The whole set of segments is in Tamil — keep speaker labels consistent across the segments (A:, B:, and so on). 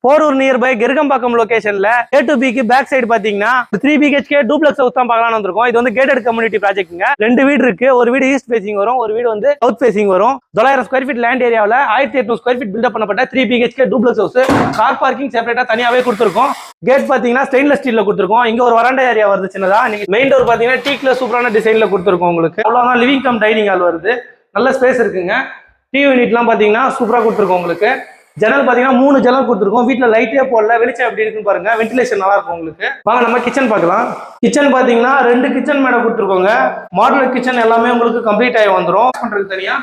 A: போரூர் நியர்பை கெருகம்பாக்கம் லொகேஷன்ல A to B க்கு பேக் சைடு பாத்தீங்கன்னா 3 BHK டூப்ளெக்ஸ் ஹவுஸ் தான் பார்க்கலாம்னு வந்திருக்கோம். இது வந்து கேட்டட் கம்யூனிட்டி ப்ராஜெக்ட்ங்க. 2 வீடு இருக்கு. ஒரு வீடு ஈஸ்ட் ஃபேசிங் வரும், ஒரு வீடு வந்து சவுத் ஃபேசிங் வரும். 900 ஸ்கொயர் ஃபீட் லேண்ட் ஏரியாவில் 1800 ஸ்கொயர் ஃபீட் பில்டப் பண்ணப்பட்ட 3 BHK duplex house. Car parking செப்பரேட்டா தனியாவே கொடுத்துருக்கோம். கேட் பாத்தீங்கன்னா ஸ்டெயின்லெஸ் ஸ்டீல்ல கொடுத்துருக்கோம். இங்க ஒரு வராண்டா ஏரியா வருது சின்னதா. நீங்க மெயின் டோர் பாத்தீங்கன்னா டீக்ல சூப்பரான டிசைன்ல கொடுத்துருக்கோம். உங்களுக்கு அவ்வளவுதான் லிவிங் கம் டைனிங் ஹால் வருது. நல்ல ஸ்பேஸ் இருக்குங்க. டிவி யூனிட்லாம் பாத்தீங்கன்னா சூப்பரா கொடுத்துருக்கோம். உங்களுக்கு ஜன்னல் பாத்தீங்கன்னா 3 ஜன்னல் கொடுத்துருக்கோம். வீட்டுல லைட்டே போடல, வெளிச்சம் எப்படி இருக்குன்னு பாருங்க. வென்டிலேஷன் நல்லா இருக்கும். உங்களுக்கு வாங்க நம்ம கிச்சன் பார்க்கலாம். கிச்சன் பாத்தீங்கன்னா 2 கிச்சன் மேடை கொடுத்துருக்கோங்க. மாடுலர் கிச்சன் எல்லாமே உங்களுக்கு கம்ப்ளீட் ஆகி வந்துடும். பண்றதுக்கு தனியா,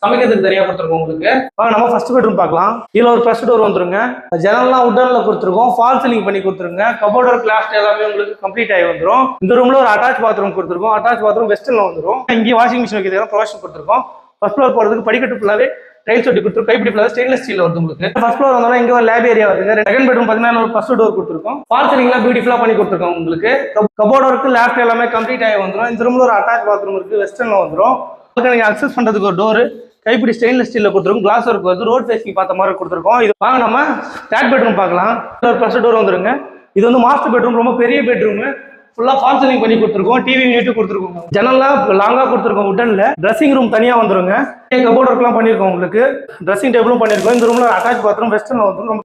A: சமைக்கிறதுக்கு தனியா கொடுத்துருக்கோம். உங்களுக்கு வாங்க நம்ம ஃபர்ஸ்ட் பெட்ரூம் பார்க்கலாம். இதுல ஒரு ஃபர்ஸ்ட் டோர் வந்துருங்க. ஜன்னல்லாம் உட்டன்ல கொடுத்துருக்கோம். ஃபால் சீலிங் பண்ணி கொடுத்துருங்க. கபோர்டர் கிளாஸ் எல்லாமே உங்களுக்கு கம்ப்ளீட் ஆகி வந்துடும். இந்த ரூம்ல ஒரு அட்டாச் பாத்ரூம் கொடுத்துருக்கோம். அட்டாச் பாத்ரூம் வெஸ்டர்ன்ல வந்துடும். இங்கே வாஷிங் மிஷின் வைக்கிறதுக்கு ப்ரொவிஷன் கொடுத்துருக்கோம். ஃபர்ஸ்ட் ஃப்ளோர் போறதுக்கு படிக்கட்டு ஃபுல்லாவே டைல்ஸ் ஒட்டி கொடுத்துருக்கோம். கைப்பிடி ஃபுல்லாக ஸ்டெயின்லெஸ் ஸ்டீல் வருது. உங்களுக்கு ஃபர்ஸ்ட் ஃப்ளோர் வந்தாலும் இங்கே ஒரு லேப் ஏரியா வருது. செகண்ட் பெட்ரூம் பார்த்தீங்கன்னா ஒரு ஃபர்ஸ்ட் டோர் கொடுத்துருக்கோம். ஃபால் சீலிங்லாம் பியூட்டிஃபுல்லா பண்ணி கொடுத்துருக்கோம். உங்களுக்கு கபோர்ட் ஒர்க்கு லேப்ட் எல்லாமே கம்ப்ளீட் ஆகி வந்துடும். இந்த ரூம்ல ஒரு அட்டாச் பாத்ரூம் இருக்கு, வெஸ்டர்ன்ல வந்துடும். அதுக்கு நீங்க அக்சஸ் பண்றதுக்கு ஒரு டோர் கைப்பிடி ஸ்டெயின்லெஸ் ஸ்டீல்ல கொடுத்துருக்கோம். கிளாஸ் ஒர்க் வருது. ரோட் ஃபேஸிங் பார்த்த மாதிரி கொடுத்துருக்கோம். இது வாங்க நம்ம தேர்ட் பெட்ரூம் பார்க்கலாம். ஒரு ஃபர்ஸ்ட் டோர் வந்துருங்க. இது வந்து மாஸ்டர் பெட்ரூம், ரொம்ப பெரிய பெட்ரூம். ஃபுல்லா ஃபால் சீலிங் பண்ணி கொடுத்துருக்கோம். டிவி யூனிட் கொடுத்துருக்கோம். ஜன்னல்லாம் லாங்கா கொடுத்துருக்கோம். உட்டன்ல ட்ரெஸ்ஸிங் ரூம் தனியா வந்துருங்க. கபோர்ட் ஒர்க்லாம் பண்ணிருக்கோம். உங்களுக்கு ட்ரெஸ்ஸிங் டேபிளும் பண்ணிருக்கோம். இந்த ரூம்ல அட்டாச் பாத்ரூம் வெஸ்டர்ன்ல வந்துடும்.